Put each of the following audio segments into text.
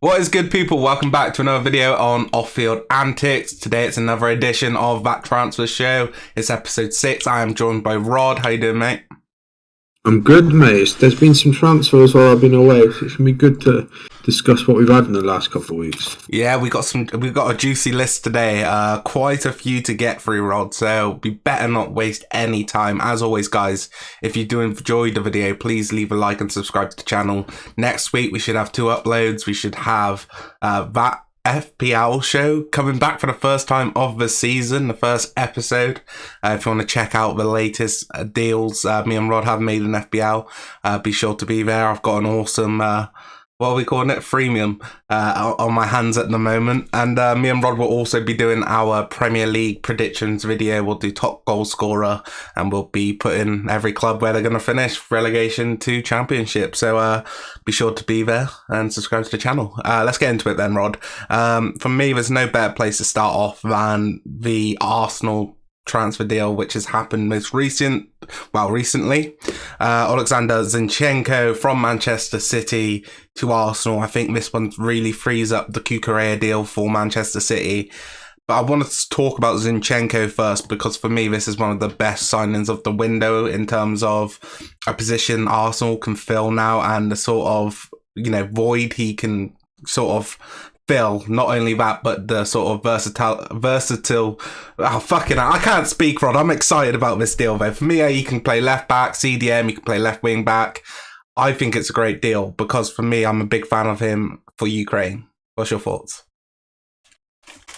What is good, people? Welcome back to another video on Off-Field Antics. Today it's another edition of That Transfer Show. It's episode 6. I am joined by Rod. How you doing, mate? I'm good, mate. There's been some transfers while I've been away, so it's gonna be good to discuss what we've had in the last couple of weeks. Yeah, we got a juicy list today. Quite a few to get through, Rod. So we better not waste any time. As always, guys, if you do enjoy the video, please leave a like and subscribe to the channel. Next week we should have 2 uploads. We should have that FPL show coming back for the first time of the season, the first episode. If you want to check out the latest deals me and Rod have made in FPL, be sure to be there. I've got an awesome what are we calling it? Freemium on my hands at the moment. And me and Rod will also be doing our Premier League predictions video. We'll do top goal scorer and we'll be putting every club where they're going to finish, relegation to championship. So be sure to be there and subscribe to the channel. Let's get into it then, Rod. For me, there's no better place to start off than the Arsenal transfer deal, which has happened recently. Alexander Zinchenko from Manchester City to Arsenal. I think this one really frees up the Cucurella deal for Manchester City. But I want to talk about Zinchenko first, because for me, this is one of the best signings of the window in terms of a position Arsenal can fill now and the sort of, void he can sort of fill. Not only that, but the sort of versatile. Oh, fucking hell. I can't speak, Rod. I'm excited about this deal, though. For me, he can play left back, CDM, he can play left wing back. I think it's a great deal because for me, I'm a big fan of him for Ukraine. What's your thoughts?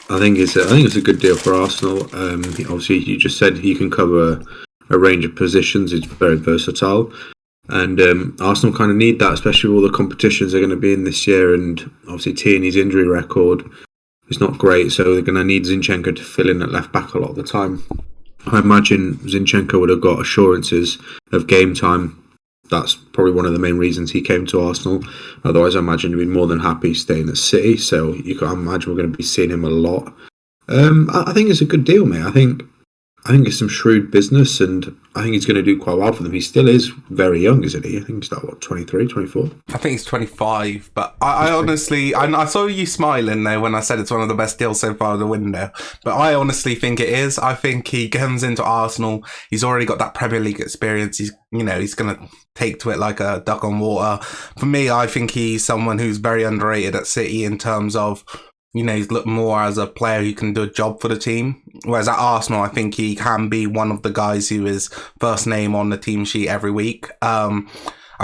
I think it's a good deal for Arsenal. Obviously, you just said he can cover a range of positions. He's very versatile. And Arsenal kind of need that, especially with all the competitions they're going to be in this year. And obviously, Tierney's injury record is not great, so they're going to need Zinchenko to fill in at left back a lot of the time. I imagine Zinchenko would have got assurances of game time. That's probably one of the main reasons he came to Arsenal. Otherwise, I imagine he'd be more than happy staying at City. So you can imagine we're going to be seeing him a lot. I think it's a good deal, mate. I think it's some shrewd business, and I think he's going to do quite well for them. He still is very young, isn't he? I think he's like, 23, 24? I think he's 25, but I honestly, I saw you smiling there when I said it's one of the best deals so far of the window, but I honestly think it is. I think he comes into Arsenal, he's already got that Premier League experience, he's going to take to it like a duck on water. For me, I think he's someone who's very underrated at City in terms of, he's looked more as a player who can do a job for the team. Whereas at Arsenal, I think he can be one of the guys who is first name on the team sheet every week. I've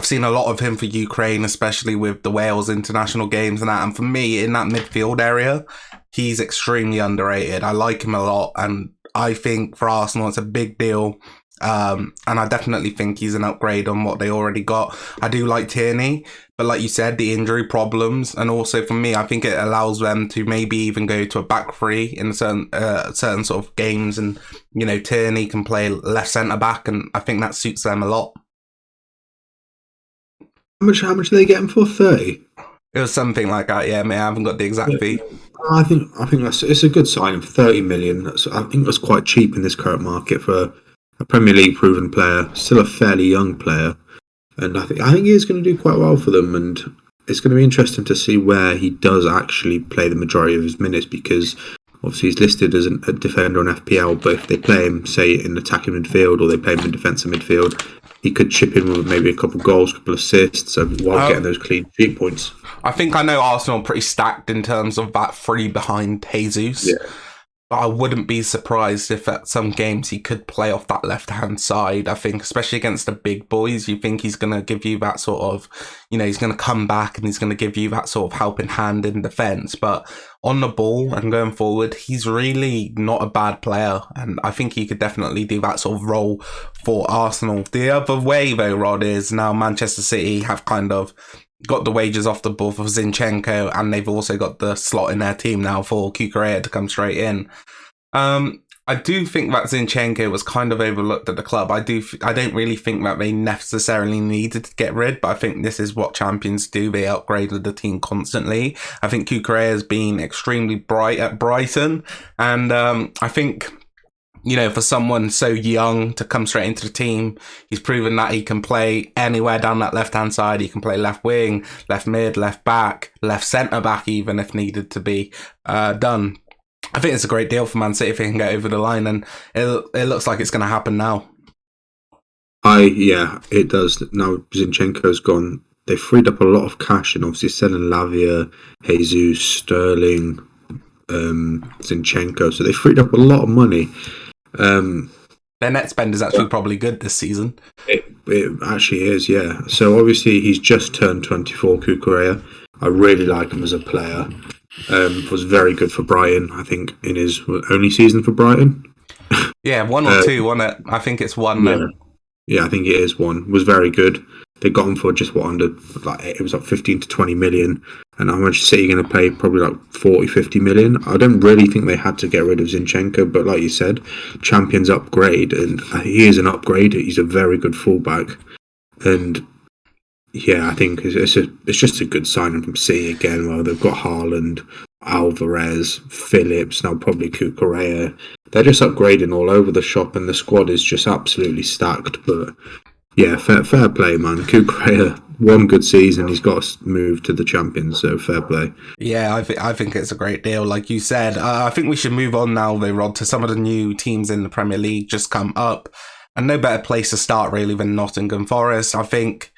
seen a lot of him for Ukraine, especially with the Wales international games and that. And for me, in that midfield area, he's extremely underrated. I like him a lot. And I think for Arsenal, it's a big deal. And I definitely think he's an upgrade on what they already got. I do like Tierney, but like you said, the injury problems, and also for me, I think it allows them to maybe even go to a back three in certain sort of games, and Tierney can play left centre back, and I think that suits them a lot. How much are they getting for? 30? It was something like that, yeah, mate. I haven't got the exact fee. I think it's a good signing for 30 million. I think that's quite cheap in this current market for a Premier League proven player, still a fairly young player, and I think he is going to do quite well for them. And it's going to be interesting to see where he does actually play the majority of his minutes, because obviously he's listed as a defender on FPL, but if they play him, say, in attacking midfield or they play him in defensive midfield, he could chip in with maybe a couple of goals, a couple of assists, while getting those clean sheet points. I think I know Arsenal are pretty stacked in terms of that three behind Jesus. Yeah. But I wouldn't be surprised if at some games he could play off that left-hand side. I think, especially against the big boys, you think he's going to give you that sort of, he's going to come back and he's going to give you that sort of helping hand in defence. But on the ball and going forward, he's really not a bad player. And I think he could definitely do that sort of role for Arsenal. The other way, though, Rod, is now Manchester City have kind of got the wages off the board for Zinchenko, and they've also got the slot in their team now for Cucurella to come straight in. I do think that Zinchenko was kind of overlooked at the club. I don't really think that they necessarily needed to get rid, but I think this is what champions do. They upgraded the team constantly. I think Cucurella has been extremely bright at Brighton, and I think for someone so young to come straight into the team, he's proven that he can play anywhere down that left-hand side. He can play left wing, left mid, left back, left centre-back even if needed to be done. I think it's a great deal for Man City if he can get over the line, and it looks like it's going to happen now. Yeah, it does. Now Zinchenko's gone. They freed up a lot of cash and obviously selling Lavia, Jesus, Sterling, Zinchenko. So they freed up a lot of money. Their net spend is actually probably good this season. It actually is, yeah. So obviously he's just turned 24, Cucurella. I really like him as a player. Was very good for Brighton, I think, in his only season for Brighton. Yeah, 1 or 2, wasn't it? I think it's 1. Yeah, I think it is 1. Was very good. They got him for just it was like 15 to 20 million. And how much City going to pay? Probably like 40, 50 million. I don't really think they had to get rid of Zinchenko, but like you said, champions upgrade, and he is an upgrade. He's a very good fullback. And yeah, I think it's just a good signing from City again. Well, they've got Haaland, Alvarez, Phillips, now probably Cucurella. They're just upgrading all over the shop, and the squad is just absolutely stacked. But yeah, fair play, man. Cucurella, 1 good season. He's got to move to the Champions, so fair play. Yeah, I think it's a great deal. Like you said, I think we should move on now, though, Rod, to some of the new teams in the Premier League just come up. And no better place to start, really, than Nottingham Forest. I think,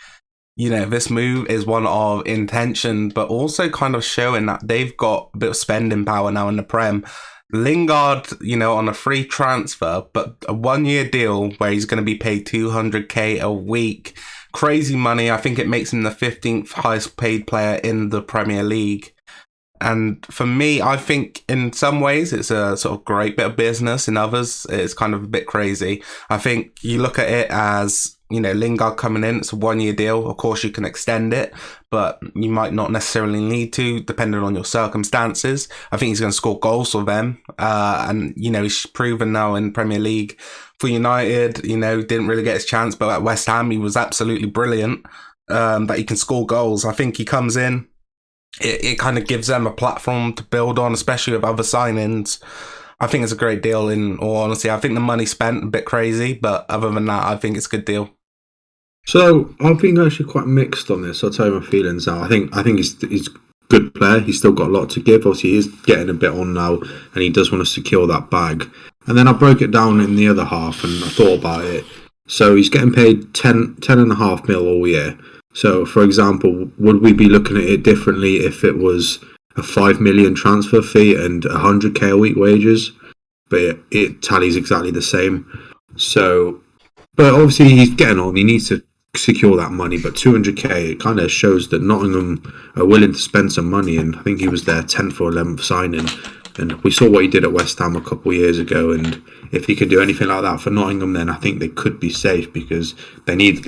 this move is one of intention, but also kind of showing that they've got a bit of spending power now in the Prem. Lingard, on a free transfer, but a 1-year deal where he's going to be paid 200k a week. Crazy money. I think it makes him the 15th highest paid player in the Premier League. And for me, I think in some ways it's a sort of great bit of business. In others, it's kind of a bit crazy. I think you look at it as, Lingard coming in, it's a 1-year deal. Of course, you can extend it, but you might not necessarily need to, depending on your circumstances. I think he's going to score goals for them. And, he's proven now in Premier League for United, didn't really get his chance, but at West Ham, he was absolutely brilliant, that he can score goals. I think he comes in, it kind of gives them a platform to build on, especially with other signings. I think it's a great deal, in all honesty. I think the money spent a bit crazy, but other than that, I think it's a good deal. So I've been actually quite mixed on this. I'll tell you my feelings now. I think he's a good player. He's still got a lot to give. Obviously, he is getting a bit on now, and he does want to secure that bag. And then I broke it down in the other half, and I thought about it. So he's getting paid 10.5 mil all year. So, for example, would we be looking at it differently if it was a 5 million transfer fee and 100k a week wages? But it tallies exactly the same. So, but obviously he's getting on. He needs to secure that money. But 200k, it kind of shows that Nottingham are willing to spend some money. And I think he was their 10th or 11th signing. And we saw what he did at West Ham a couple of years ago. And if he can do anything like that for Nottingham, then I think they could be safe, because they need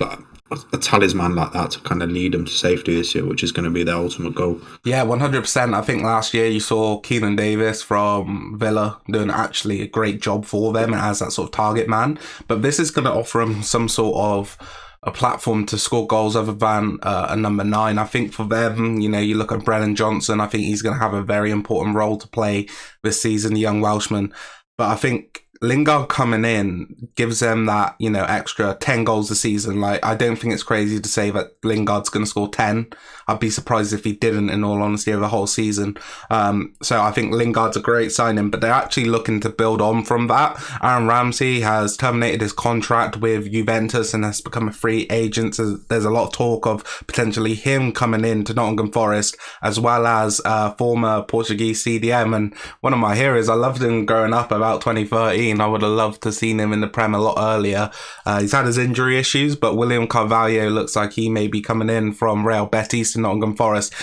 a talisman like that to kind of lead them to safety this year, which is going to be their ultimate goal. Yeah, 100%. I think last year you saw Keelan Davis from Villa doing actually a great job for them as that sort of target man. But this is going to offer them some sort of a platform to score goals other than a number 9. I think for them, you look at Brennan Johnson, I think he's going to have a very important role to play this season, the young Welshman. But I think Lingard coming in gives them that, extra 10 goals a season. Like, I don't think it's crazy to say that Lingard's going to score 10. I'd be surprised if he didn't, in all honesty, over the whole season. So I think Lingard's a great signing, but they're actually looking to build on from that. Aaron Ramsey has terminated his contract with Juventus and has become a free agent. So there's a lot of talk of potentially him coming in to Nottingham Forest, as well as former Portuguese CDM. And one of my heroes, I loved him growing up about 2013. I would have loved to seen him in the Prem a lot earlier. He's had his injury issues, but William Carvalho looks like he may be coming in from Real Betis to Nottingham Forest,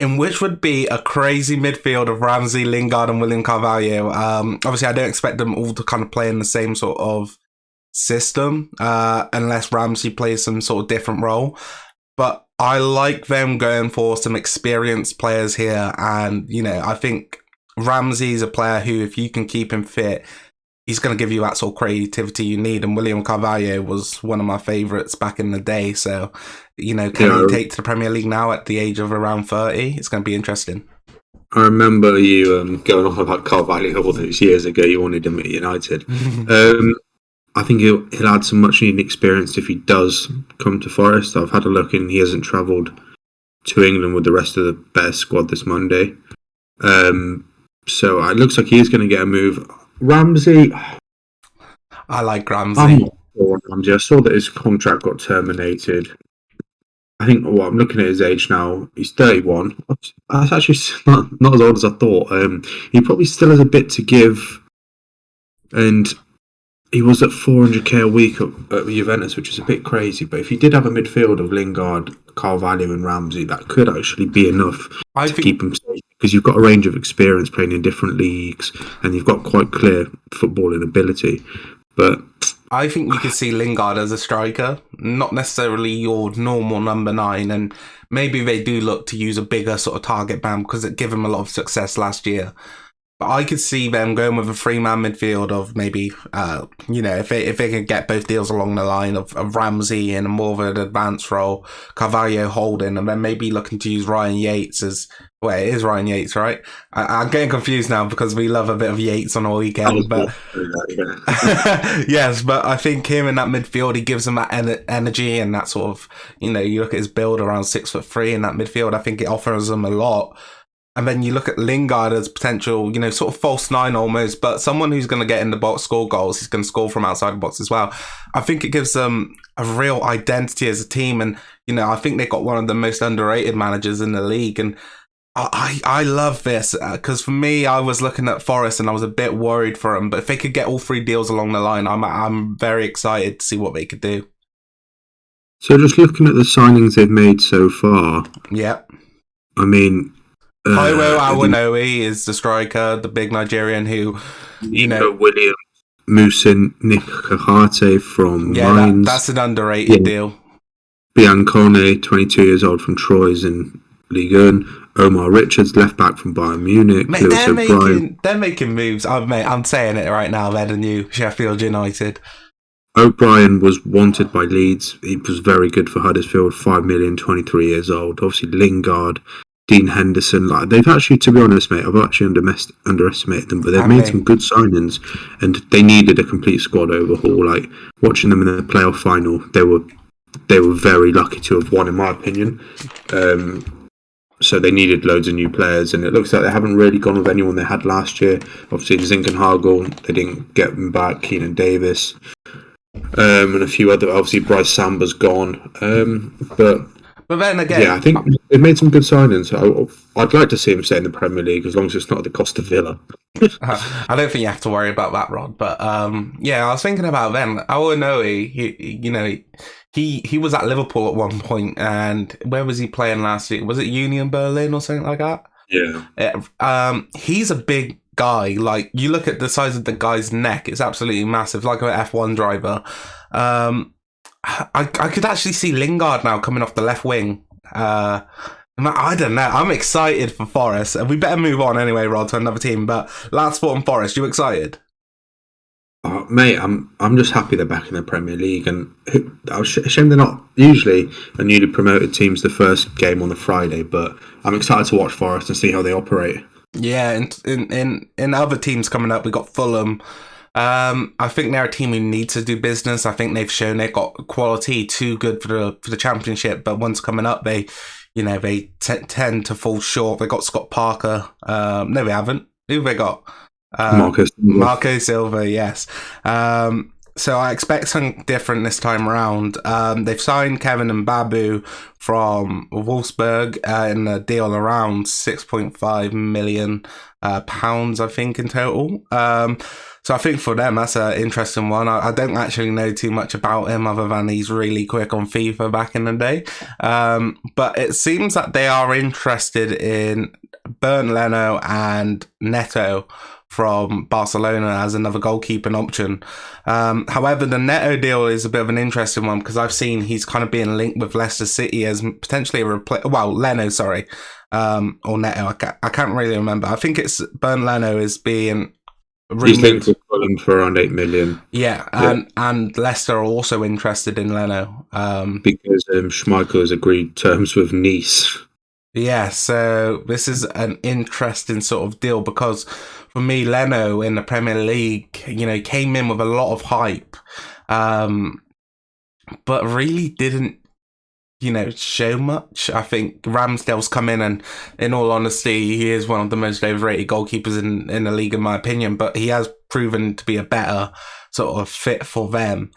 in which would be a crazy midfield of Ramsey, Lingard and William Carvalho. Obviously, I don't expect them all to kind of play in the same sort of system, unless Ramsey plays some sort of different role. But I like them going for some experienced players here. And, I think Ramsey's a player who, if you can keep him fit, he's going to give you that sort of creativity you need. And William Carvalho was one of my favourites back in the day. So, can he take to the Premier League now at the age of around 30? It's going to be interesting. I remember you going on about Carvalho all those years ago. You wanted him at United. I think he'll add some much needed experience if he does come to Forest. I've had a look and he hasn't travelled to England with the rest of the better squad this Monday. So it looks like he's going to get a move. Ramsey. I like Ramsey. I'm not sure on Ramsey. I saw that his contract got terminated. I think, I'm looking at his age now. He's 31. That's actually not as old as I thought. He probably still has a bit to give. And he was at 400k a week at Juventus, which is a bit crazy. But if you did have a midfield of Lingard, Carvalho and Ramsey, that could actually be enough to keep him safe. Because you've got a range of experience playing in different leagues and you've got quite clear footballing ability. But I think you could see Lingard as a striker, not necessarily your normal number 9, and maybe they do look to use a bigger sort of target man because it gave him a lot of success last year. But I could see them going with a 3-man midfield of maybe, if they could get both deals along the line of Ramsey in a more of an advanced role, Carvalho holding, and then maybe looking to use Ryan Yates as, well, it is Ryan Yates, right? I'm getting confused now because we love a bit of Yates on a weekend. But yes, but I think him in that midfield, he gives them that energy and that sort of, you look at his build around 6'3" in that midfield. I think it offers them a lot. And then you look at Lingard as potential, sort of false 9 almost, but someone who's going to get in the box, score goals. He's going to score from outside the box as well. I think it gives them a real identity as a team. And, I think they've got one of the most underrated managers in the league. And I love this because for me, I was looking at Forest and I was a bit worried for them. But if they could get all 3 deals along the line, I'm very excited to see what they could do. So just looking at the signings they've made so far. Yeah. I mean... Taiwo Awoniyi is the striker, the big Nigerian who, William Musin Nikahate from Mainz. That's an underrated deal. Biancone, 22 years old from Troyes in Ligue 1. Omar Richards, left back from Bayern Munich. Mate, they're making moves. I'm saying it right now. They're the new Sheffield United. O'Brien was wanted by Leeds. He was very good for Huddersfield. 5 million, 23 years old. Obviously, Lingard. Dean Henderson, they've actually, to be honest, mate, I've actually underestimated them, but they've made some good signings, and they needed a complete squad overhaul. Watching them in the playoff final, they were very lucky to have won, in my opinion. So they needed loads of new players, and it looks like they haven't really gone with anyone they had last year. Obviously, Zinchenko, they didn't get them back. Keenan Davis, and a few other. Obviously, Bryce Samba's gone, But then again... Yeah, I think they've made some good signings. I'd like to see him stay in the Premier League as long as it's not at the cost of Villa. I don't think you have to worry about that, Rod. But I was thinking about them. Awoniyi, he was at Liverpool at one point, and where was he playing last week? Was it Union Berlin or something like that? Yeah. He's a big guy. You look at the size of the guy's neck; it's absolutely massive, like an F1 driver. I could actually see Lingard now coming off the left wing. I don't know. I'm excited for Forest. We better move on anyway, Rod, to another team. But last thought on Forest, you excited? Mate, I'm just happy they're back in the Premier League, and I'm ashamed they're not usually a newly promoted team's the first game on the Friday. But I'm excited to watch Forest and see how they operate. Yeah, in other teams coming up, we got Fulham. I think they're a team who needs to do business. I think they've shown they've got quality too good for the Championship, but once coming up, they tend to fall short. They got Scott Parker. No, they haven't. Who have they got? Marco Silva. Yes. So I expect something different this time around. They've signed Kevin and Babu from Wolfsburg in a deal around £6.5 million, I think, in total. So I think for them, that's an interesting one. I don't actually know too much about him other than he's really quick on FIFA back in the day. But it seems that they are interested in Bernd Leno and Neto from Barcelona as another goalkeeping option. However, the Neto deal is a bit of an interesting one because I've seen he's kind of being linked with Leicester City as potentially a Leno, sorry. Or Neto, I can't really remember. I think it's Bernd Leno is being... He's linked with Fulham for around 8 million. Yeah, and Leicester are also interested in Leno. Because Schmeichel has agreed terms with Nice. Yeah, so this is an interesting sort of deal because for me, Leno in the Premier League, came in with a lot of hype, um, but really didn't, show much. I think Ramsdale's come in and, in all honesty, he is one of the most overrated goalkeepers in the league, in my opinion, but he has proven to be a better sort of fit for them.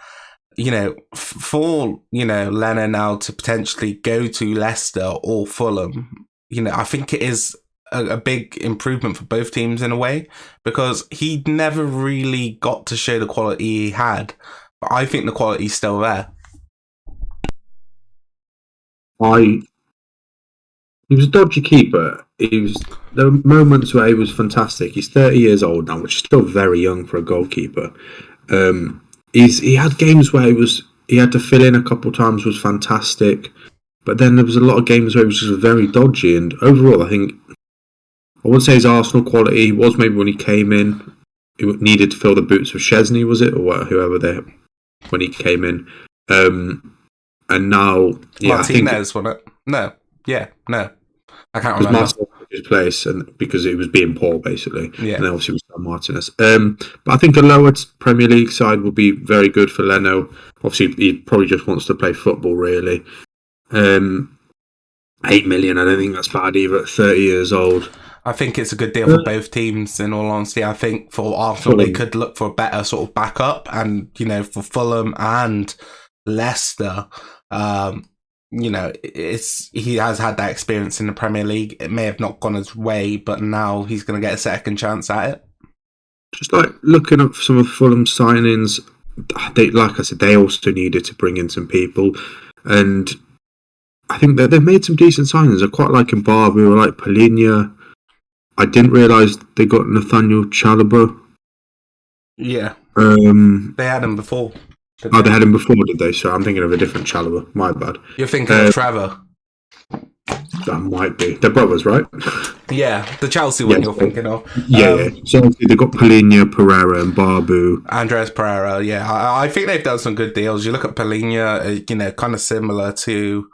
For, Leno now to potentially go to Leicester or Fulham, I think it is a big improvement for both teams in a way, because he never really got to show the quality he had. But I think the quality's still there. He was a dodgy keeper. There were moments where he was fantastic. He's 30 years old now, which is still very young for a goalkeeper. He had games where he had to fill in a couple of times, was fantastic, but then there was a lot of games where he was just very dodgy. And overall, I would say his Arsenal quality was maybe when he came in, he needed to fill the boots of Chesney, was it, or whoever when he came in. And now, Martinez, wasn't it? No, I can't remember. Martinez took his place, and because it was being poor, basically. Yeah. And then obviously it was Martinez. But I think a lower Premier League side will be very good for Leno. Obviously, he probably just wants to play football, really. 8 million, I don't think that's bad either at 30 years old. I think it's a good deal for both teams, in all honesty. I think for Arsenal, they could look for a better sort of backup. And, for Fulham and Leicester, he has had that experience in the Premier League. It may have not gone his way, but now he's going to get a second chance at it. Just like looking at some of Fulham's signings, like I said, they also needed to bring in some people. And I think that they've made some decent signings. I quite like Mbabu, I like Polinia. I didn't realise they got Nathaniel Chalobah. Yeah. They had him before. They had him before, did they? So I'm thinking of a different Chalobah. My bad. You're thinking of Trevor. That might be. They're brothers, right? Yeah, the Chelsea one you're thinking of. Yeah. So they've got Polinia, Pereira, and Barbu. Andres Pereira, yeah. I think they've done some good deals. You look at Polinia, kind of similar to,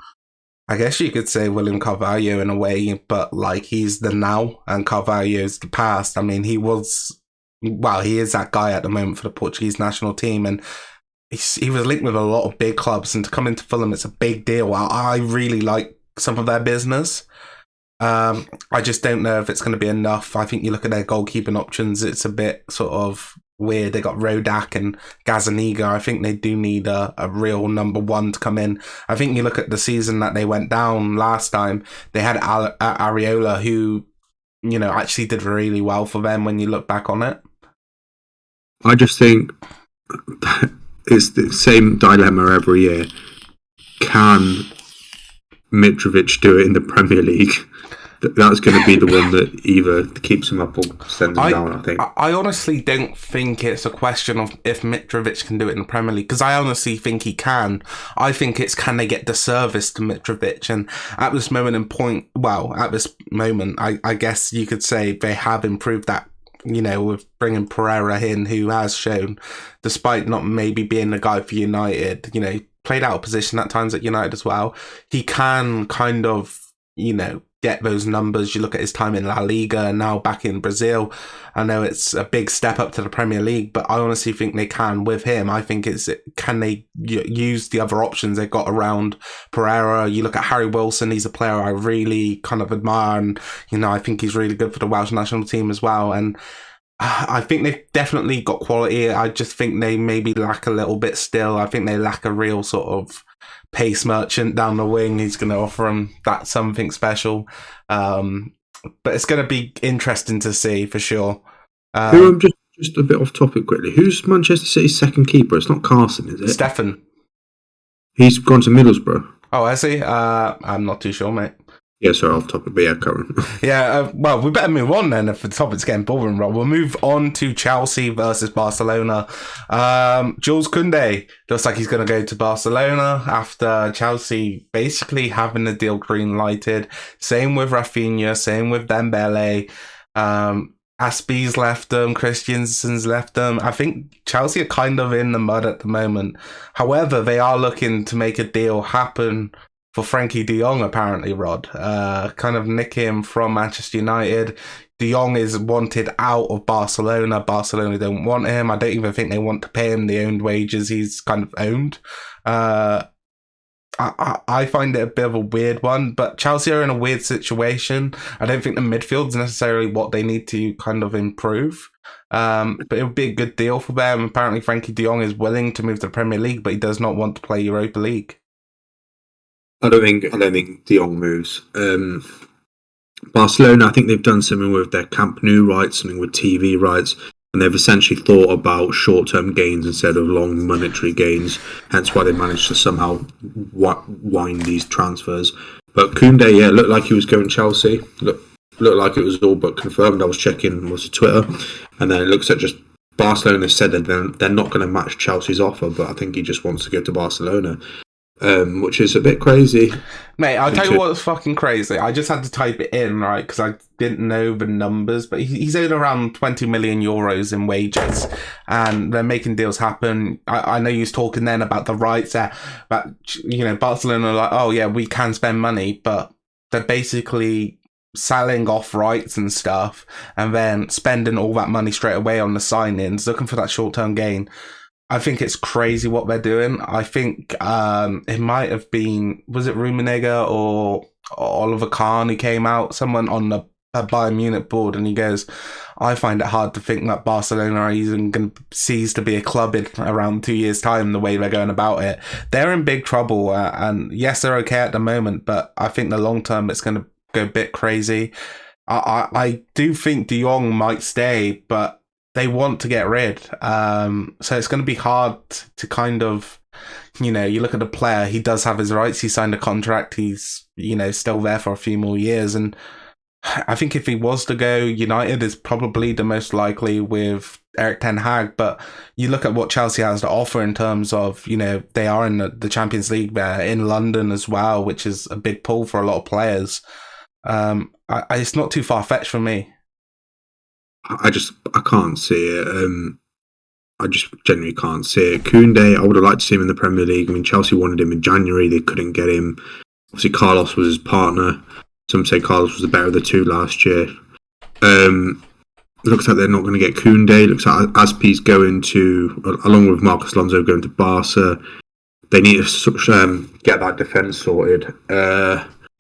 I guess you could say, William Carvalho in a way, but like he's the now and Carvalho's the past. I mean, he is that guy at the moment for the Portuguese national team, and he was linked with a lot of big clubs, and to come into Fulham, it's a big deal. I really like some of their business. I just don't know if it's going to be enough. I think you look at their goalkeeping options, it's a bit sort of weird. They got Rodak and Gazaniga. I think they do need a real number one to come in. I think you look at the season that they went down last time, they had Areola, who, actually did really well for them when you look back on it. I just think it's the same dilemma every year. Can Mitrovic do it in the Premier League? That's going to be the one that either keeps him up or sends him down, I think. I honestly don't think it's a question of if Mitrovic can do it in the Premier League, because I honestly think he can. I think it's, can they get the service to Mitrovic? And at this moment I guess you could say they have improved that, with bringing Pereira in, who has shown, despite not maybe being the guy for United, played out of position at times at United as well, he can kind of, get those numbers. You look at his time in La Liga and now back in Brazil. I know it's a big step up to the Premier League, but I honestly think they can with him. I think can they use the other options they've got around Pereira? You look at Harry Wilson, he's a player I really kind of admire, and, I think he's really good for the Welsh national team as well. And I think they've definitely got quality. I just think they maybe lack a little bit still. I think they lack a real sort of pace merchant down the wing. He's going to offer them that something special. But it's going to be interesting to see for sure. Just a bit off topic quickly. Who's Manchester City's second keeper? It's not Carson, is it? Stefan. He's gone to Middlesbrough. Oh, has he? I'm not too sure, mate. Yeah, sorry, off topic, but yeah, Karen. Yeah, well, we better move on then if the topic's getting boring, Rob. We'll move on to Chelsea versus Barcelona. Jules Koundé looks like he's going to go to Barcelona after Chelsea basically having the deal green lighted. Same with Rafinha, same with Dembele. Aspie's left them, Christensen's left them. I think Chelsea are kind of in the mud at the moment. However, they are looking to make a deal happen for Frankie de Jong, apparently, Rod. Kind of nick him from Manchester United. De Jong is wanted out of Barcelona. Barcelona don't want him. I don't even think they want to pay him the owned wages he's kind of owned. I find it a bit of a weird one, but Chelsea are in a weird situation. I don't think the midfield's necessarily what they need to kind of improve. But it would be a good deal for them. Apparently, Frankie de Jong is willing to move to the Premier League, but he does not want to play Europa League. I don't think de Jong moves. Barcelona, I think they've done something with their Camp Nou rights, something with TV rights, and they've essentially thought about short-term gains instead of long monetary gains. Hence why they managed to somehow wind these transfers. But Koundé, yeah, looked like he was going Chelsea. Looked like it was all but confirmed. I was checking Twitter, and then it looks like just Barcelona said that they're not going to match Chelsea's offer, but I think he just wants to go to Barcelona. Which is a bit crazy. Mate, I'll tell you what's fucking crazy. I just had to type it in, right, because I didn't know the numbers, but he's owed around 20 million euros in wages, and they're making deals happen. I know you was talking then about the rights there, but, you know, Barcelona are like, oh yeah, we can spend money, but they're basically selling off rights and stuff, and then spending all that money straight away on the signings, looking for that short-term gain. I think it's crazy what they're doing. I think it might have been, was it Rummenigge or Oliver Kahn who came out, someone on the Bayern Munich board, and he goes, I find it hard to think that Barcelona are even going to cease to be a club in around 2 years' time, the way they're going about it. They're in big trouble, and yes, they're okay at the moment, but I think the long term it's going to go a bit crazy. I do think de Jong might stay, but they want to get rid. So it's going to be hard to kind of, you know, you look at the player, he does have his rights. He signed a contract. He's, you know, still there for a few more years. And I think if he was to go, United is probably the most likely with Erik ten Hag. But you look at what Chelsea has to offer in terms of, you know, they are in the Champions League there, in London as well, which is a big pull for a lot of players. It's not too far-fetched for me. I can't see it. I just genuinely can't see it. Koundé, I would have liked to see him in the Premier League. I mean, Chelsea wanted him in January. They couldn't get him. Obviously, Carlos was his partner. Some say Carlos was the better of the two last year. Looks like they're not going to get Koundé. Looks like Azpi's going to, along with Marcos Alonso, going to Barca. They need to get that defence sorted.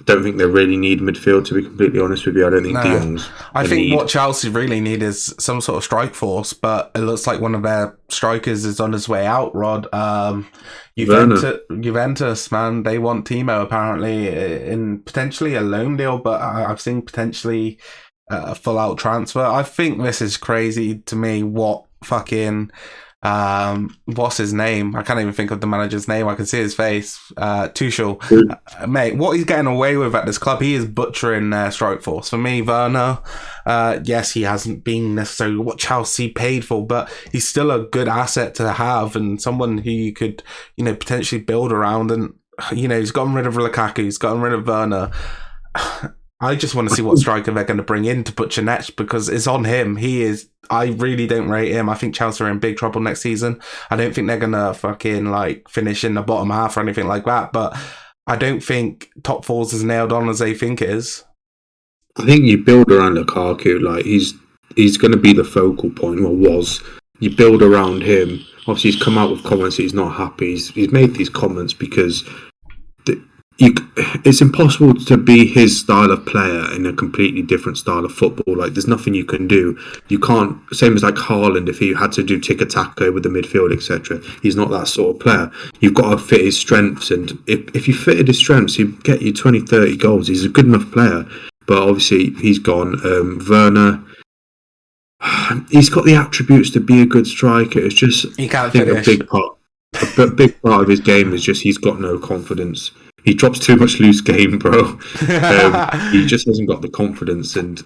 I don't think they really need midfield, to be completely honest with you. I don't think de Jong's I think what Chelsea really need is some sort of strike force, but it looks like one of their strikers is on his way out, Rod. Juventus, man, they want Timo apparently in potentially a loan deal, but I've seen potentially a full-out transfer. I think this is crazy to me. What fucking... what's his name? I can't even think of the manager's name. I can see his face. Tuchel. Mate, what he's getting away with at this club, he is butchering their strike force. For me, Werner, yes, he hasn't been necessarily what Chelsea paid for, but he's still a good asset to have and someone who you could, you know, potentially build around. And, you know, he's gotten rid of Lukaku, he's gotten rid of Werner. I just want to see what striker they're going to bring in to butcher next, because it's on him. He is. I really don't rate him. I think Chelsea are in big trouble next season. I don't think they're going to fucking like finish in the bottom half or anything like that. But I don't think top four's as nailed on as they think it is. I think you build around Lukaku. Like he's going to be the focal point, or was. You build around him. Obviously, he's come out with comments that he's not happy. He's made these comments because it's impossible to be his style of player in a completely different style of football. Like, there's nothing you can do. You can't, same as like Haaland, if he had to do tiki-taka with the midfield, etc. He's not that sort of player. You've got to fit his strengths, and if you fitted his strengths, he'd get you 20, 30 goals. He's a good enough player, but obviously he's gone. Werner, he's got the attributes to be a good striker. It's just, he can't finish. A big part of his game is just he's got no confidence. He drops too much loose game, bro. He just hasn't got the confidence, and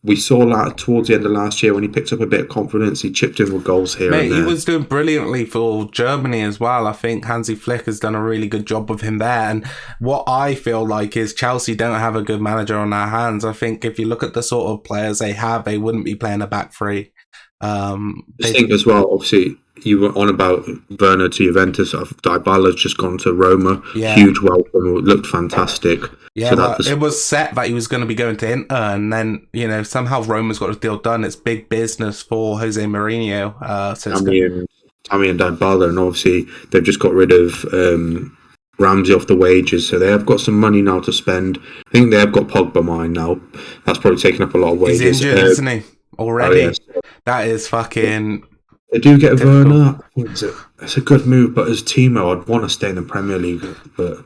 we saw that towards the end of last year when he picked up a bit of confidence. He chipped in with goals here and there. He was doing brilliantly for Germany as well. I think Hansi Flick has done a really good job with him there. And what I feel like is Chelsea don't have a good manager on their hands. I think if you look at the sort of players they have, they wouldn't be playing a back three. I think as well, obviously, you were on about Werner to Juventus. Dybala's just gone to Roma. Yeah. Huge welcome. Looked fantastic. Yeah, So well, it was set that he was going to be going to Inter, and then, somehow Roma's got a deal done. It's big business for Jose Mourinho. So it's good. Tammy and Dybala, and obviously they've just got rid of Ramsey off the wages, so they have got some money now to spend. I think they have got Pogba mine now. That's probably taken up a lot of wages. He's injured, isn't he? Already. Oh, yes. That is fucking... They do get Werner. I think it's a good move, but as Timo, I'd want to stay in the Premier League, but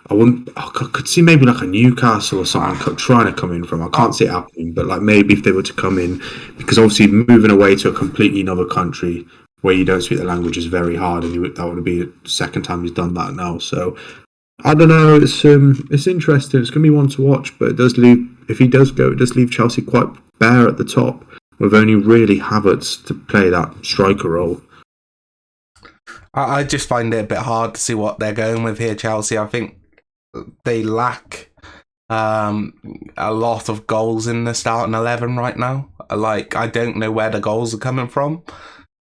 I wouldn't. I could see maybe like a Newcastle or someone trying to come in from. I can't see it happening, but like maybe if they were to come in, because obviously moving away to a completely another country where you don't speak the language is very hard, and that would be the second time he's done that now. So I don't know. It's interesting. It's going to be one to watch, but it does leave. If he does go, it does leave Chelsea quite bare at the top, with only really Havertz to play that striker role. I just find it a bit hard to see what they're going with here, Chelsea. I think they lack a lot of goals in the starting 11 right now. Like, I don't know where the goals are coming from.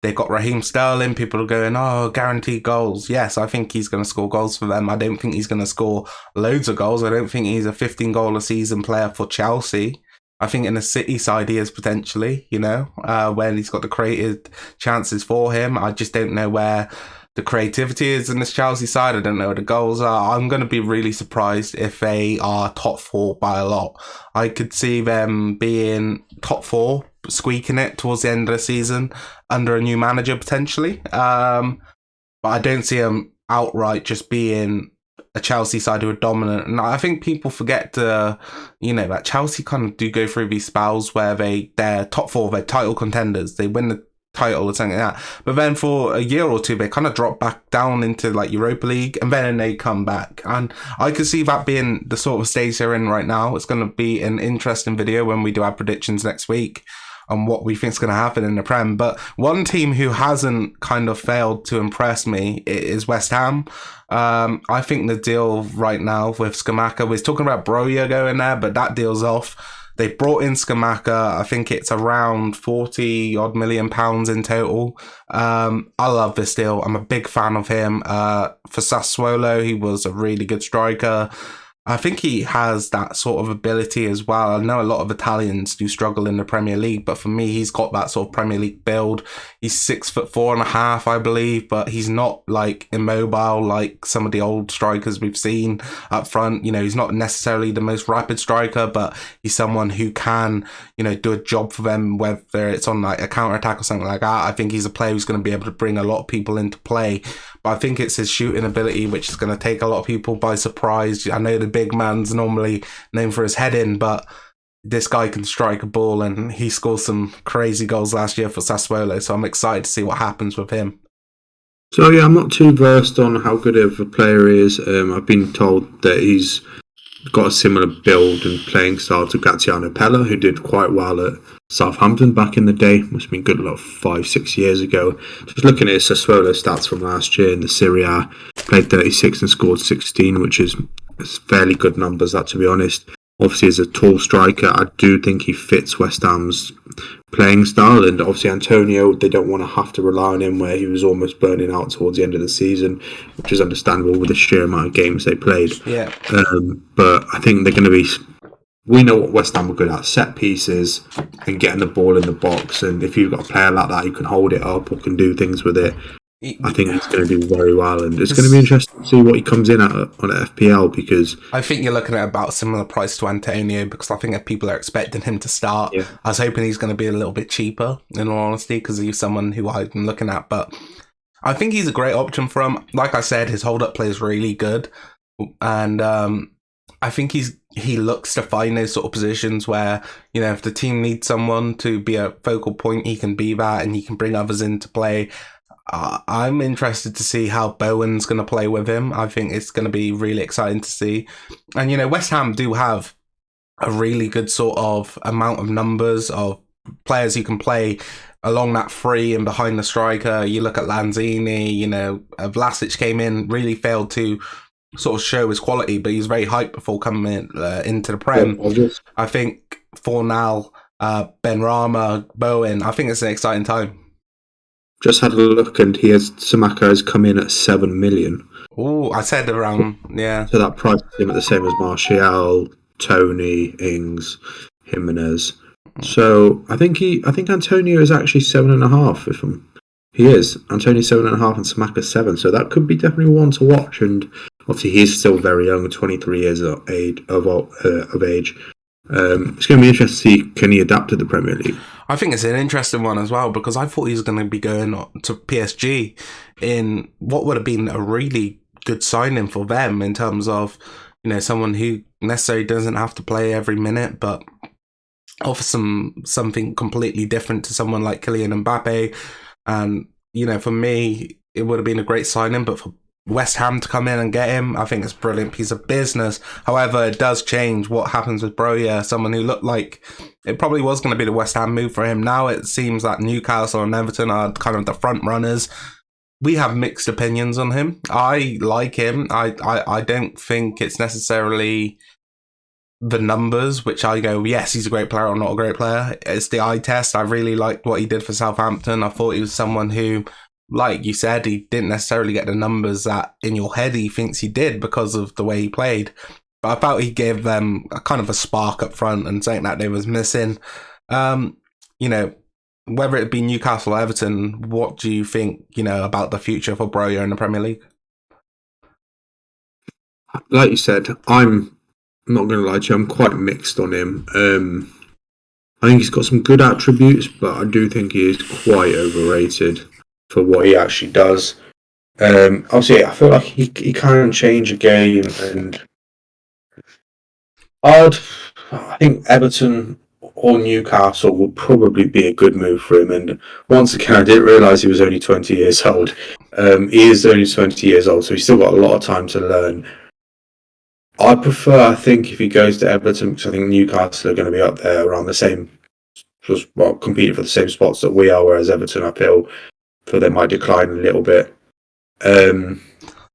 They've got Raheem Sterling. People are going, oh, guaranteed goals. Yes, I think he's going to score goals for them. I don't think he's going to score loads of goals. I don't think he's a 15-goal-a-season player for Chelsea. I think in the City side he is potentially, when he's got the created chances for him. I just don't know where the creativity is in this Chelsea side. I don't know where the goals are. I'm going to be really surprised if they are top four by a lot. I could see them being top four, squeaking it towards the end of the season under a new manager potentially. But I don't see them outright just being a Chelsea side who are dominant. And I think people forget to, that Chelsea kind of do go through these spells where they're top four, they're title contenders. They win the title or something like that. But then for a year or two, they kind of drop back down into like Europa League, and then they come back. And I could see that being the sort of stage they're in right now. It's going to be an interesting video when we do our predictions next week on what we think is going to happen in the Prem. But one team who hasn't kind of failed to impress me is West Ham. I think the deal right now with Scamacca, we're talking about Broja going there, but that deal's off. They brought in Scamacca. I think it's around 40 odd million pounds in total. I love this deal. I'm a big fan of him. For Sassuolo, he was a really good striker. I think he has that sort of ability as well. I know a lot of Italians do struggle in the Premier League, but for me, he's got that sort of Premier League build. He's 6'4.5", I believe, but he's not like immobile like some of the old strikers we've seen up front. He's not necessarily the most rapid striker, but he's someone who can, do a job for them, whether it's on like a counter-attack or something like that. I think he's a player who's going to be able to bring a lot of people into play. But I think it's his shooting ability which is going to take a lot of people by surprise. I know the big man's normally known for his heading, but this guy can strike a ball, and he scored some crazy goals last year for Sassuolo, so I'm excited to see what happens with him. So yeah, I'm not too versed on how good of a player he is. I've been told that he's got a similar build and playing style to Graziano Pella, who did quite well at Southampton back in the day. Must have been good about 5-6 years ago. Just looking at his Sassuolo stats from last year in the Serie A, played 36 and scored 16, which is fairly good numbers, that, to be honest. Obviously, as a tall striker, I do think he fits West Ham's playing style, and obviously Antonio, they don't want to have to rely on him where he was almost burning out towards the end of the season, which is understandable with the sheer amount of games they played. Yeah. But I think they're going to be... We know what West Ham are good at, set pieces and getting the ball in the box, and if you've got a player like that who can hold it up or can do things with it, I think he's going to do very well, and it's going to be interesting to see what he comes in at on FPL, because I think you're looking at about a similar price to Antonio, because I think if people are expecting him to start, yeah. I was hoping he's going to be a little bit cheaper, in all honesty, because he's someone who I've been looking at, but I think he's a great option for him. Like I said, his hold-up play is really good, and I think he looks to find those sort of positions where, if the team needs someone to be a focal point, he can be that, and he can bring others into play. I'm interested to see how Bowen's going to play with him. I think it's going to be really exciting to see. And, West Ham do have a really good sort of amount of numbers of players who can play along that free and behind the striker. You look at Lanzini, Vlasic came in, really failed to sort of show his quality, but he was very hyped before coming in, into the Prem. Yeah, I think Fornal Benrahma, Bowen. I think it's an exciting time. Just had a look, and Samaka has come in at 7 million. Oh, I said around, yeah. So that price is him at the same as Martial, Tony, Ings, Jimenez. So I think Antonio is actually 7.5. He is Antonio 7.5 and Samaka 7. So that could be definitely one to watch. And obviously he is still very young, 23 years of age. It's going to be interesting to see, can he adapt to the Premier League. I think it's an interesting one as well, because I thought he was going to be going to PSG in what would have been a really good signing for them in terms of, someone who necessarily doesn't have to play every minute, but offer something completely different to someone like Kylian Mbappe. And, for me, it would have been a great signing, but for West Ham to come in and get him, I think it's a brilliant piece of business. However, it does change what happens with Broja, someone who looked like it probably was going to be the West Ham move for him. Now it seems that Newcastle and Everton are kind of the front runners. We have mixed opinions on him. I like him. I don't think it's necessarily the numbers, which I go, yes, he's a great player or not a great player. It's the eye test. I really liked what he did for Southampton. I thought he was someone who, like you said, he didn't necessarily get the numbers that in your head he thinks he did because of the way he played. But I felt he gave them a kind of a spark up front and something that they was missing. Whether it be Newcastle or Everton, what do you think, about the future for Broja in the Premier League? Like you said, I'm not going to lie to you, I'm quite mixed on him. I think he's got some good attributes, but I do think he is quite overrated for what he actually does. Obviously, I feel like he can change a game, and I think Everton or Newcastle will probably be a good move for him. And once again, I didn't realise he was only 20 years old. He is only 20 years old, so he's still got a lot of time to learn. I think, if he goes to Everton, because I think Newcastle are going to be up there around the same, competing for the same spots that we are, whereas Everton uphill, so they might decline a little bit. Do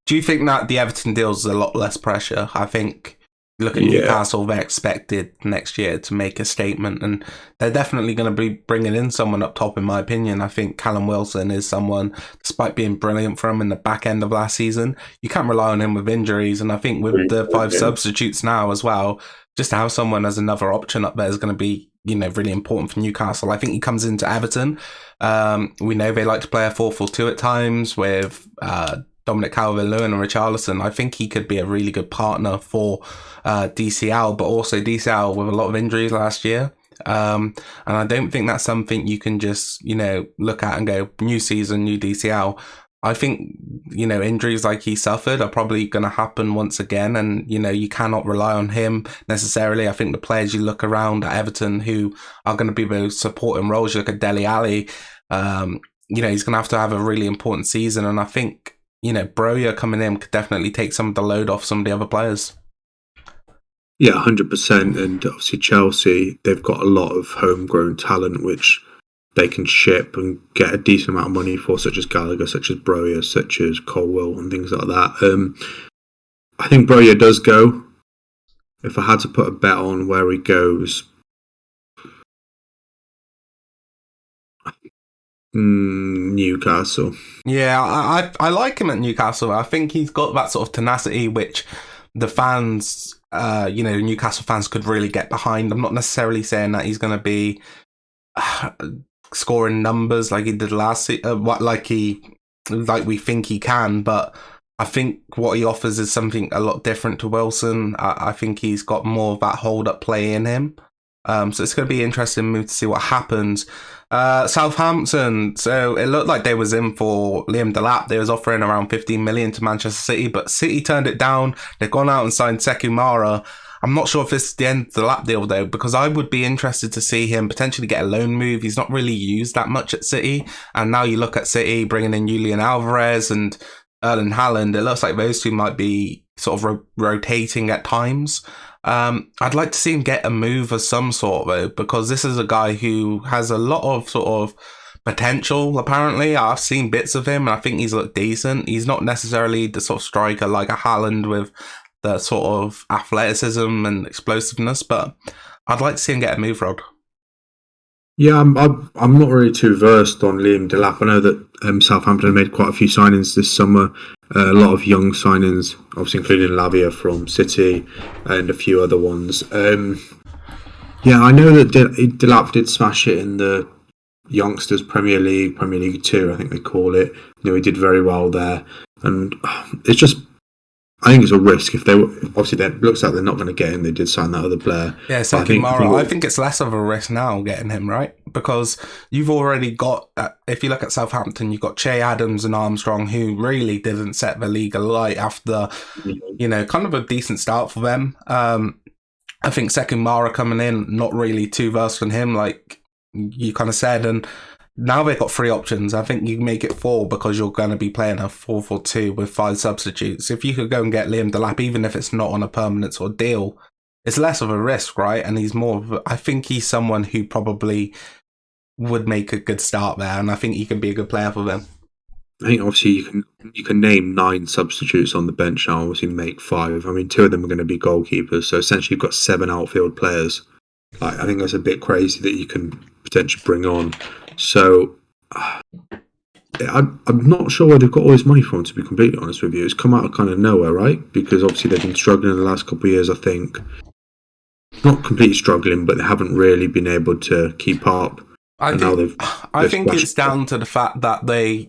you think that the Everton deal's a lot less pressure? I think, look at Newcastle, they're expected next year to make a statement, and they're definitely going to be bringing in someone up top, in my opinion. I think Callum Wilson is someone, despite being brilliant for him in the back end of last season, you can't rely on him with injuries. And I think with the 5 substitutes now as well, just to have someone as another option up there is going to be, really important for Newcastle. I think he comes into Everton. We know they like to play a 4-4-2 at times with Dominic Calvert-Lewin and Richarlison. I think he could be a really good partner for DCL, but also DCL with a lot of injuries last year. And I don't think that's something you can just, look at and go, new season, new DCL. I think, injuries like he suffered are probably going to happen once again. And, you cannot rely on him necessarily. I think the players you look around at Everton who are going to be those supporting roles, you look at Dele Alli, he's going to have a really important season. And I think, Broja coming in could definitely take some of the load off some of the other players. Yeah, 100%. And obviously Chelsea, they've got a lot of homegrown talent, which they can ship and get a decent amount of money for, such as Gallagher, such as Broja, such as Colwill, and things like that. I think Broja does go. If I had to put a bet on where he goes, Newcastle. Yeah, I like him at Newcastle. I think he's got that sort of tenacity which the fans, Newcastle fans could really get behind. I'm not necessarily saying that he's going to be scoring numbers like he did last season, like we think he can, but I think what he offers is something a lot different to Wilson. I think he's got more of that hold-up play in him. So it's going to be an interesting move to see what happens. Southampton, so it looked like they was in for Liam Delap. They was offering around 15 million to Manchester City, but City turned it down. They've gone out and signed Sekou Mara. I'm not sure if this is the end of the Delap deal though, because I would be interested to see him potentially get a loan move. He's not really used that much at City, and now you look at City bringing in Julian Alvarez and Erling Haaland. It looks like those two might be sort of rotating at times. I'd like to see him get a move of some sort though, because this is a guy who has a lot of sort of potential. Apparently, I've seen bits of him and I think he's looked decent. He's not necessarily the sort of striker like a Haaland with the sort of athleticism and explosiveness, but I'd like to see him get a move, Rod. Yeah, I'm not really too versed on Liam Delap. I know that Southampton made quite a few signings this summer. A lot of young signings, obviously including Lavia from City and a few other ones. Yeah, I know that Delap did smash it in the youngsters Premier League, Premier League Two, I think they call it. He did very well there, and it's just I think it's a risk if they obviously it looks like they're not going to get him. They did sign that other player. Yeah, Seki Mara. I think it's less of a risk now getting him, right? Because you've already got, if you look at Southampton, you've got Che Adams and Armstrong, who really didn't set the league alight after, kind of a decent start for them. I think Seki Mara coming in, not really too versed on him, like you kind of said, and now they've got 3 options. I think you make it 4 because you're going to be playing a 4-4-2 with 5 substitutes. If you could go and get Liam Delap, even if it's not on a permanent sort of deal, it's less of a risk, right? And he's more I think he's someone who probably would make a good start there, and I think he could be a good player for them. I think obviously you can name 9 substitutes on the bench now, obviously make 5. I mean, 2 of them are going to be goalkeepers, so essentially you've got 7 outfield players. Like, I think that's a bit crazy that you can potentially bring on. So I'm not sure where they've got all this money from, to be completely honest with you. It's come out of kind of nowhere, right? Because obviously they've been struggling in the last couple of years, I think. Not completely struggling, but they haven't really been able to keep up. I think it's down to the fact that they've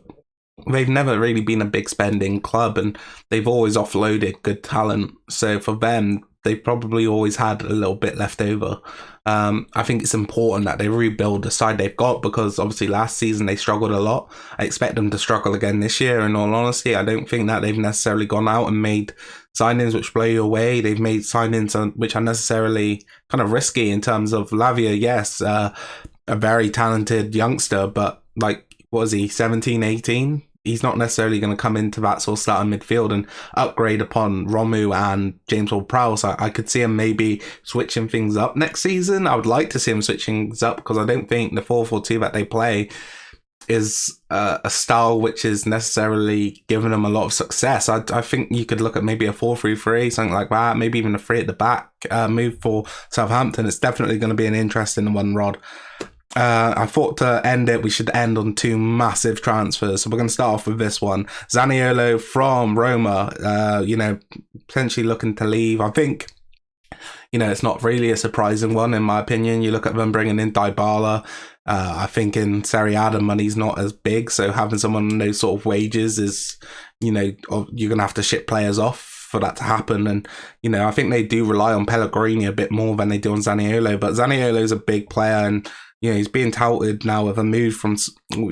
never really been a big spending club, and they've always offloaded good talent. So for them, they've probably always had a little bit left over. I think it's important that they rebuild the side they've got, because obviously last season they struggled a lot. I expect them to struggle again this year, in all honesty. I don't think that they've necessarily gone out and made signings which blow you away. They've made signings which are necessarily kind of risky in terms of Lavia, yes, a very talented youngster, but like, what was he, 17, 18? He's not necessarily going to come into that sort of starting midfield and upgrade upon Romu and James Ward-Prowse. I could see him maybe switching things up next season. I would like to see him switching things up, because I don't think the 4-4-2 that they play is a style which is necessarily giving them a lot of success. I think you could look at maybe a 4-3-3, something like that, maybe even a 3 at the back move for Southampton. It's definitely going to be an interesting one, Rod. I thought to end it, we should end on 2 massive transfers. So we're going to start off with this one. Zaniolo from Roma, potentially looking to leave. I think, it's not really a surprising one, in my opinion. You look at them bringing in Dybala. I think in Serie A, the money's not as big. So having someone on those sort of wages is, you're going to have to ship players off for that to happen. And, I think they do rely on Pellegrini a bit more than they do on Zaniolo. But Zaniolo's a big player, and he's being touted now with a move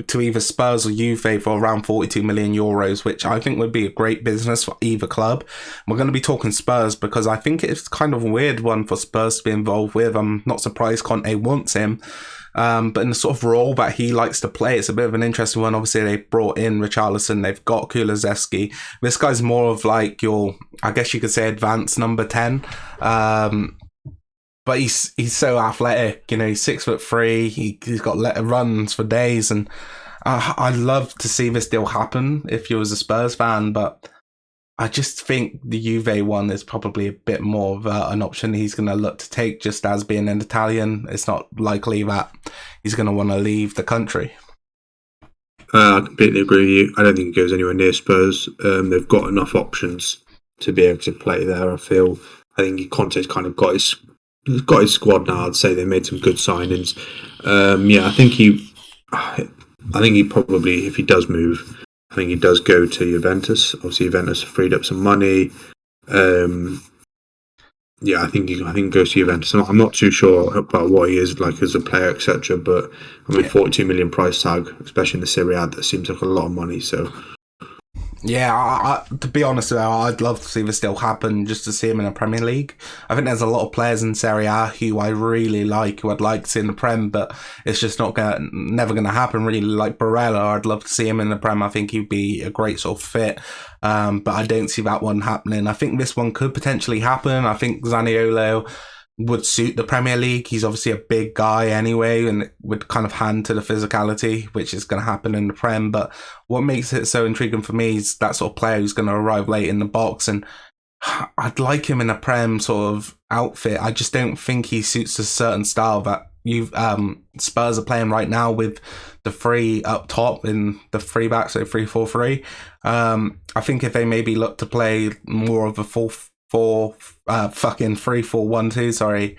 to either Spurs or Juve for around 42 million euros, which I think would be a great business for either club. We're going to be talking Spurs because I think it's kind of a weird one for Spurs to be involved with. I'm not surprised Conte wants him. But in the sort of role that he likes to play, it's a bit of an interesting one. Obviously, they brought in Richarlison, they've got Kulusevski. This guy's more of like your, I guess you could say, advanced number 10. But he's so athletic, he's 6'3". He's got runs for days, and I'd love to see this deal happen if you was a Spurs fan. But I just think the Juve one is probably a bit more of an option he's going to look to take, just as being an Italian. It's not likely that he's going to want to leave the country. I completely agree with you. I don't think he goes anywhere near Spurs. They've got enough options to be able to play there, I feel. I think Conte's kind of got his squad now. I'd say they made some good signings. I think he probably, if he does move, I think he does go to Juventus. Obviously, Juventus freed up some money. I think he goes to Juventus. I'm not too sure about what he is like as a player, etc. But 42 million price tag, especially in the Serie A, that seems like a lot of money. So. Yeah, to be honest with you, I'd love to see this still happen, just to see him in a Premier League. I think there's a lot of players in Serie A who I really like, who I'd like to see in the Prem, but it's just never going to happen, really. Like Barella, I'd love to see him in the Prem. I think he'd be a great sort of fit, but I don't see that one happening. I think this one could potentially happen. I think Zaniolo would suit the Premier League. He's obviously a big guy anyway, and would kind of hand to the physicality, which is going to happen in the Prem. But what makes it so intriguing for me is that sort of player who's going to arrive late in the box, and I'd like him in a Prem sort of outfit. I just don't think he suits a certain style that Spurs are playing right now with the three up top in the three back, so 3-4-3. I think if they maybe look to play more of a 3-4-1-2, sorry,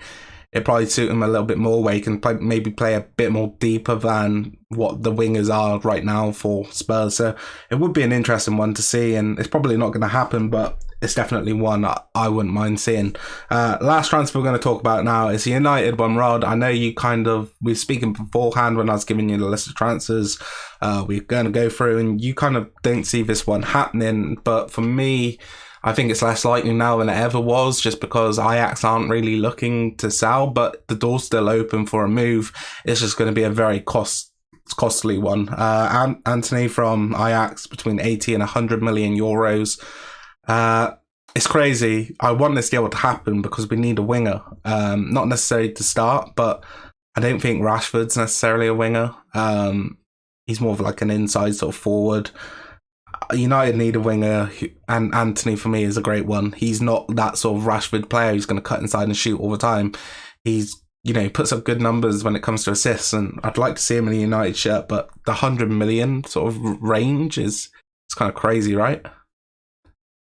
it probably suit him a little bit more, where he can maybe play a bit more deeper than what the wingers are right now for Spurs. So it would be an interesting one to see, and it's probably not going to happen, but it's definitely one I wouldn't mind seeing. Last transfer we're going to talk about now is the United one, Rod. I know we were speaking beforehand when I was giving you the list of transfers. We're going to go through, and you kind of don't see this one happening, but for me, I think it's less likely now than it ever was, just because Ajax aren't really looking to sell, but the door's still open for a move. It's just going to be a very costly one. Anthony from Ajax, between 80 and 100 million euros. It's crazy. I want this deal to happen because we need a winger. Not necessarily to start, but I don't think Rashford's necessarily a winger. He's more of like an inside sort of forward. United need a winger, and Anthony for me is a great one. He's not that sort of Rashford player who's going to cut inside and shoot all the time. He puts up good numbers when it comes to assists, and I'd like to see him in a United shirt, but the 100 million sort of range it's kind of crazy, right?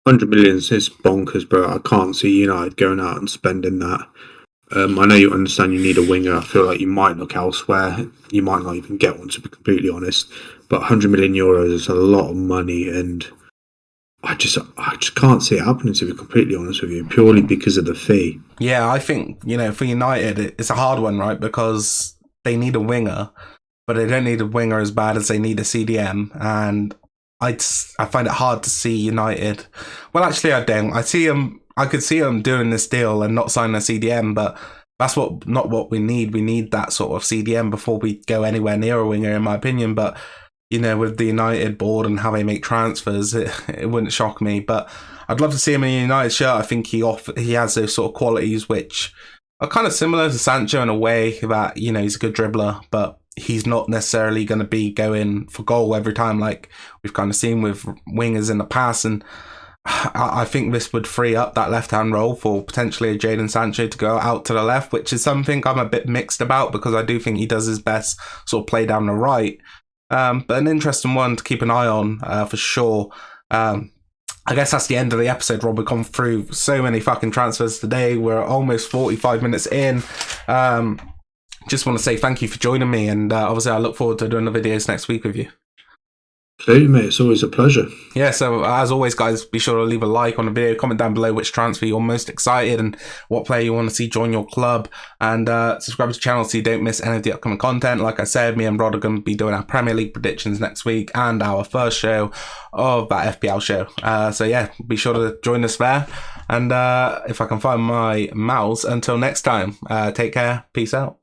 100 million is bonkers, but I can't see United going out and spending that. I know you understand you need a winger. I feel like you might look elsewhere. You might not even get one, to be completely honest. But 100 million euros is a lot of money, and I just can't see it happening, to be completely honest with you, purely because of the fee. Yeah, I think, for United, it's a hard one, right? Because they need a winger, but they don't need a winger as bad as they need a CDM. And I find it hard to see United. Well, actually, I don't. I could see them doing this deal and not signing a CDM, but that's not what we need. We need that sort of CDM before we go anywhere near a winger, in my opinion. But, with the United board and how they make transfers, it wouldn't shock me. But I'd love to see him in a United shirt. I think he has those sort of qualities which are kind of similar to Sancho in a way that, he's a good dribbler, but he's not necessarily going to be going for goal every time like we've kind of seen with wingers in the past. And I think this would free up that left-hand role for potentially a Jadon Sancho to go out to the left, which is something I'm a bit mixed about, because I do think he does his best sort of play down the right. But an interesting one to keep an eye on for sure. I guess that's the end of the episode, Rob. We've gone through so many fucking transfers today. We're almost 45 minutes in. Just want to say thank you for joining me, and obviously I look forward to doing the videos next week with you. Absolutely, mate. It's always a pleasure. Yeah, so as always, guys, be sure to leave a like on the video, comment down below which transfer you're most excited and what player you want to see join your club, and subscribe to the channel so you don't miss any of the upcoming content. Like I said, me and Rod are going to be doing our Premier League predictions next week and our first show of that FPL show. So yeah, be sure to join us there, and if I can find my mouse, until next time, take care, peace out.